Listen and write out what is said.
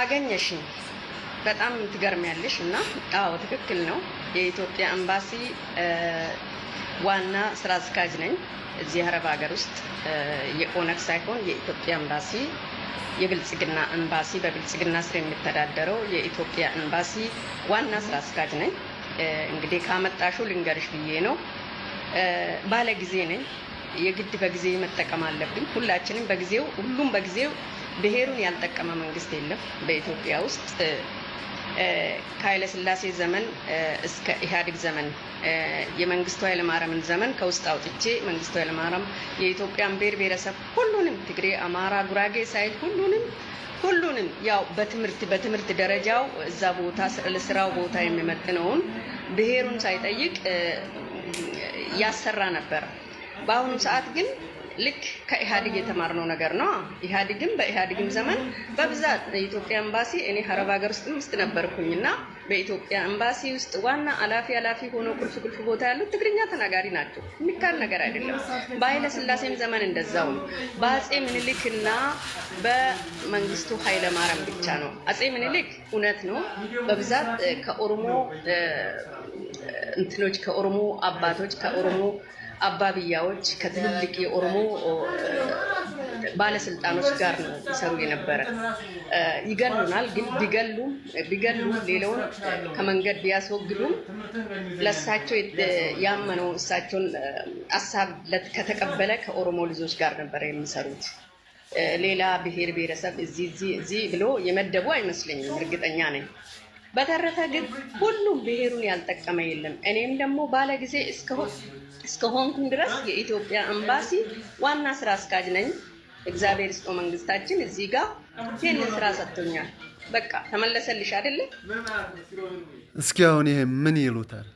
አገኘሽኝ በጣም ትገርሚያለሽ እና አዎ ትክክል ነው። የኢትዮጵያ ኤምባሲ ዋና ስራ አስኪያጅ ነኝ እዚህ አረብ ሀገር ውስጥ የኦነግ ሳይሆን የኢትዮጵያ ኤምባሲ የብልጽግና ኤምባሲ በብልጽግና ስር የሚተዳደረው የኢትዮጵያ ኤምባሲ ዋና ስራ አስኪያጅ ነኝ። እንግዲህ ካመጣሹ ልንገርሽ ብዬ ነው። ባለ ጊዜ ነኝ። የግድ በጊዜ መጠቀም አለብኝ። ሁላችንም በጊዜው ሁሉም በጊዜው ብሔሩን ያልጠቀመ መንግስት የለም በኢትዮጵያ ውስጥ። ከኃይለ ሥላሴ ዘመን እስከ ኢህአዴግ ዘመን የመንግስቱ ኃይለ ማርያምን ዘመን ከውስጥ አውጥቼ መንግስቱ ኃይለ ማርያም የኢትዮጵያን ብሔር ብሔረሰብ ሁሉንም ትግሬ፣ አማራ፣ ጉራጌ ሳይል ሁሉንም ያው በትምህርት ደረጃው እዛ ቦታ ለስራው ቦታ የሚመጥነውን ብሔሩን ሳይጠይቅ ያሰራ ነበር። በአሁኑ ሰዓት ግን ልክ ከኢህአዴግ የተማርነው ነገር ነው። ኢህአዴግም በኢህአዴግም ዘመን በብዛት የኢትዮጵያ ኤምባሲ እኔ አረብ ሀገር ውስጥ ነበርኩኝና በኢትዮጵያ ኤምባሲ ውስጥ ዋና ኃላፊ ሆኖ ቁልፍ ቦታ ያሉት ትግርኛ ተናጋሪ ናቸው። የሚካድ ነገር አይደለም። በኃይለ ሥላሴም ዘመን እንደዛው ነው። በአጼ ምኒልክና በመንግስቱ ኃይለ ማርያም ብቻ ነው። አጼ ምኒልክ እውነት ነው በብዛት ከኦሮሞ ከኦሮሞ አባቶች ከኦሮሞ አባብያዎች ከትልልቅ የኦሮሞ ባለስልጣኖች ጋር ነው ይሰሩ የነበረ። ይገሉናል፣ ግን ቢገሉ ሌላውን ከመንገድ ቢያስወግዱም ለሳቸው ያመነው እሳቸውን ሐሳብ ከተቀበለ ከኦሮሞ ልጆች ጋር ነበር የሚሰሩት። ሌላ ብሔር ብሔረሰብ እዚህ ብሎ የመደቡ አይመስለኝም፣ እርግጠኛ ነኝ። በተረፈ ግን ሁሉም ብሔሩን ያልጠቀመ የለም። እኔም ደግሞ ባለ ጊዜ እስከሆንኩኝ ድረስ የኢትዮጵያ ኤምባሲ ዋና ስራ አስኪያጅ ነኝ። እግዚአብሔር ይስጦ መንግስታችን እዚህ ጋር ይሄንን ስራ ሰጥቶኛል። በቃ ተመለሰልሽ አይደለ? እስኪ አሁን ይሄ ምን ይሉታል?